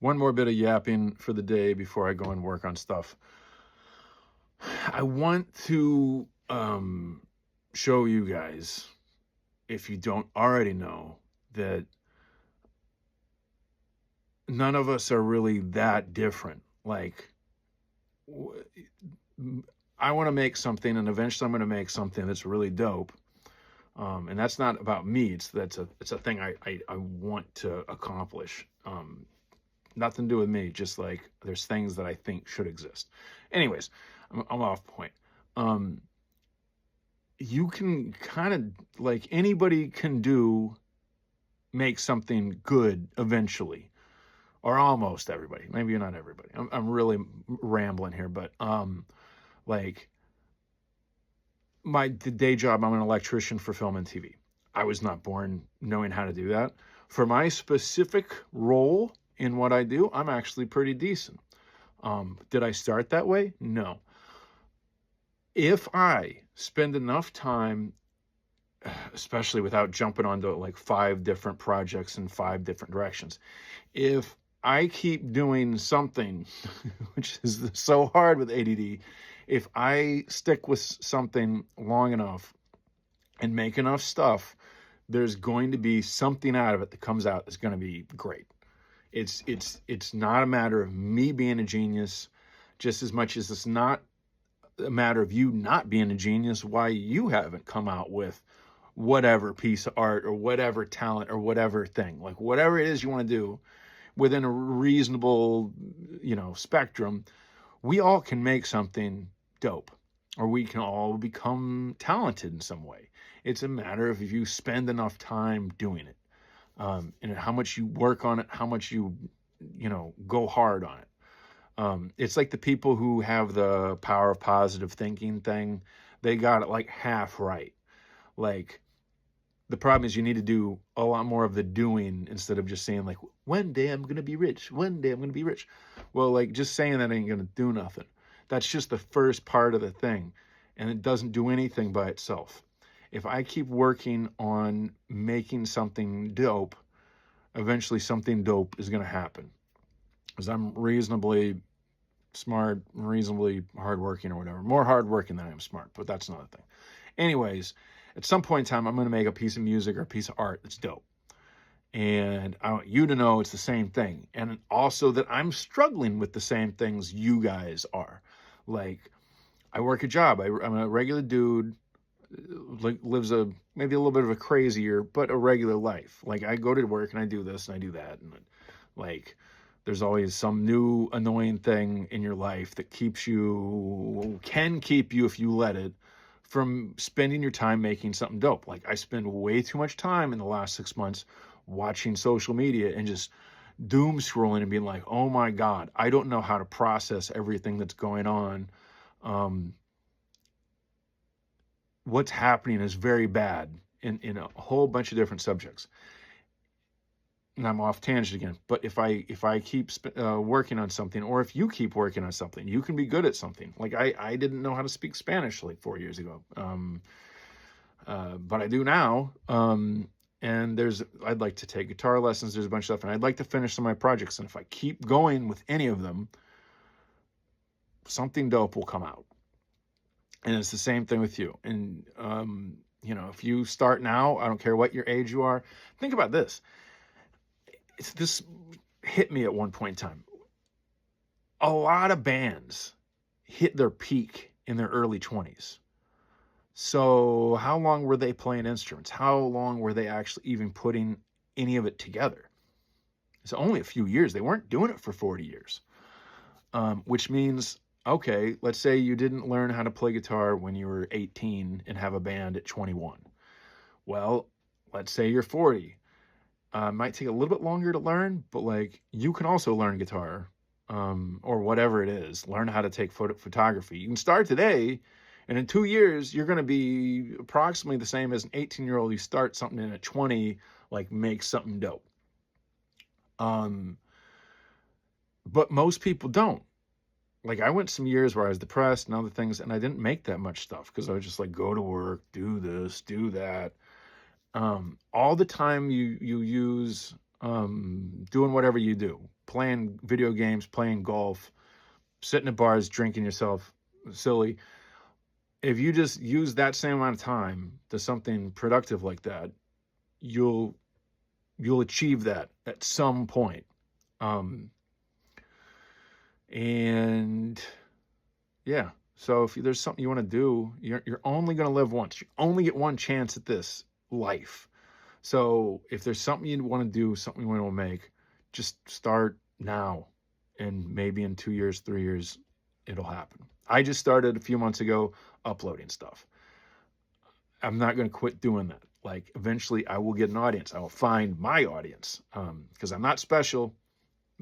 One more bit of yapping for the day before I go and work on stuff. I want to show you guys, if you don't already know, that none of us are really that different. Like, I want to make something, and eventually I'm going to make something that's really dope. And that's not about me. It's a thing I want to accomplish. Nothing to do with me. Just like there's things that I think should exist. Anyways, I'm off point. Um, you can kind of, like, anybody can make something good eventually, or almost everybody. Maybe not everybody. I'm really rambling here, but like the day job, I'm an electrician for film and TV. I was not born knowing how to do that. For my specific role in what I do, I'm actually pretty decent. Did I start that way? No. If I spend enough time, especially without jumping onto like 5 different projects in 5 different directions, if I keep doing something, which is so hard with ADD, if I stick with something long enough and make enough stuff, there's going to be something out of it that comes out that's going to be great. It's not a matter of me being a genius, just as much as it's not a matter of you not being a genius, why you haven't come out with whatever piece of art or whatever talent or whatever thing. Like, whatever it is you want to do within a reasonable, spectrum, we all can make something dope, or we can all become talented in some way. It's a matter of if you spend enough time doing it, and how much you work on it, how much you go hard on it. It's like the people who have the power of positive thinking thing. They got it like half right. Like, the problem is you need to do a lot more of the doing instead of just saying, like, one day I'm going to be rich. One day I'm going to be rich. Well, like, just saying that ain't going to do nothing. That's just the first part of the thing. And it doesn't do anything by itself. If I keep working on making something dope, eventually something dope is going to happen. Because I'm reasonably smart, reasonably hardworking or whatever. More hardworking than I am smart, but that's another thing. Anyways, at some point in time, I'm going to make a piece of music or a piece of art that's dope. And I want you to know it's the same thing. And also that I'm struggling with the same things you guys are. Like, I work a job. I'm a regular dude, lives maybe a little bit of a crazier, but a regular life. Like, I go to work and I do this and I do that. And like, there's always some new annoying thing in your life that can keep you, if you let it, from spending your time making something dope. Like, I spend way too much time in the last 6 months watching social media and just doom scrolling and being like, oh my God, I don't know how to process everything that's going on. What's happening is very bad in a whole bunch of different subjects. And I'm off tangent again. But if I keep working on something, or if you keep working on something, you can be good at something. Like, I didn't know how to speak Spanish like 4 years ago, but I do now. And I'd like to take guitar lessons. There's a bunch of stuff, and I'd like to finish some of my projects. And if I keep going with any of them, something dope will come out. And it's the same thing with you. And if you start now, I don't care what your age you are. Think about this. This hit me at one point in time. A lot of bands hit their peak in their early 20s. So how long were they playing instruments? How long were they actually even putting any of it together? It's only a few years. They weren't doing it for 40 years. Which means, okay, let's say you didn't learn how to play guitar when you were 18 and have a band at 21. Well, let's say you're 40. Might take a little bit longer to learn, but like, you can also learn guitar, or whatever it is. Learn how to take photography. You can start today, and in 2 years, you're going to be approximately the same as an 18-year-old. You start something in at 20, like, make something dope. But most people don't. Like, I went some years where I was depressed and other things, and I didn't make that much stuff because I was just like, go to work, do this, do that. All the time you use doing whatever you do, playing video games, playing golf, sitting at bars, drinking yourself silly. If you just use that same amount of time to something productive like that, you'll achieve that at some point. Um, and yeah, so if there's something you want to do, you're only going to live once. You only get one chance at this life. So if there's something you want to do, something you want to make, just start now. And maybe in 2 years, 3 years, it'll happen. I just started a few months ago uploading stuff. I'm not going to quit doing that. Like, eventually I will get an audience. I will find my audience, because I'm not special,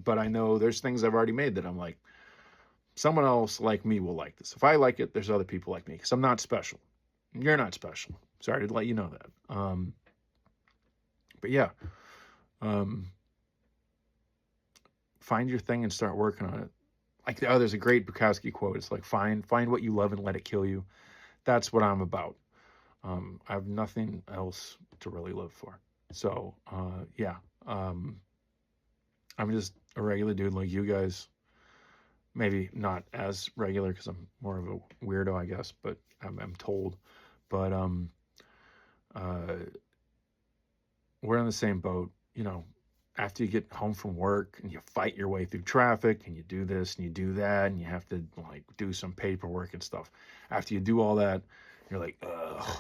but I know there's things I've already made that I'm like, someone else like me will like this. If I like it, there's other people like me, because I'm not special. You're not special. Sorry to let you know that. But yeah, find your thing and start working on it. Like, oh, there's a great Bukowski quote. It's like, find what you love and let it kill you. That's what I'm about. I have nothing else to really live for. So, yeah, I'm just a regular dude like you guys. Maybe not as regular because I'm more of a weirdo, I guess, but I'm told. But we're in the same boat, you know. After you get home from work and you fight your way through traffic and you do this and you do that and you have to like do some paperwork and stuff. After you do all that, you're like, ugh.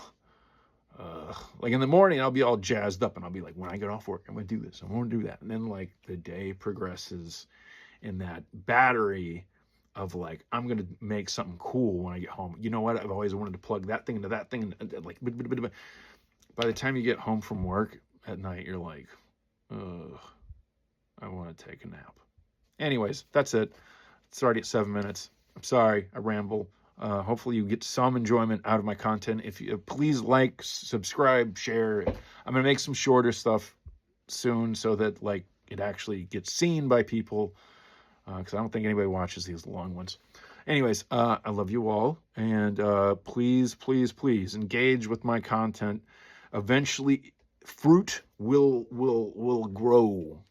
Like in the morning, I'll be all jazzed up and I'll be like, when I get off work, I'm going to do this, I'm going to do that. And then like the day progresses in that battery of like, I'm going to make something cool when I get home. You know what? I've always wanted to plug that thing into that thing. And like, by the time you get home from work at night, you're like, ugh, I want to take a nap. Anyways, that's it. It's already at 7 minutes. I'm sorry, I ramble. Hopefully you get some enjoyment out of my content. If you please like, subscribe, share. I'm gonna make some shorter stuff soon so that like it actually gets seen by people, because I don't think anybody watches these long ones. Anyways, I love you all, and please, please, please engage with my content. Eventually, fruit will grow.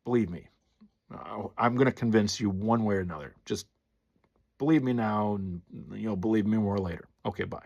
Believe me, I'm gonna convince you one way or another. Just believe me now, and believe me more later. Okay, bye.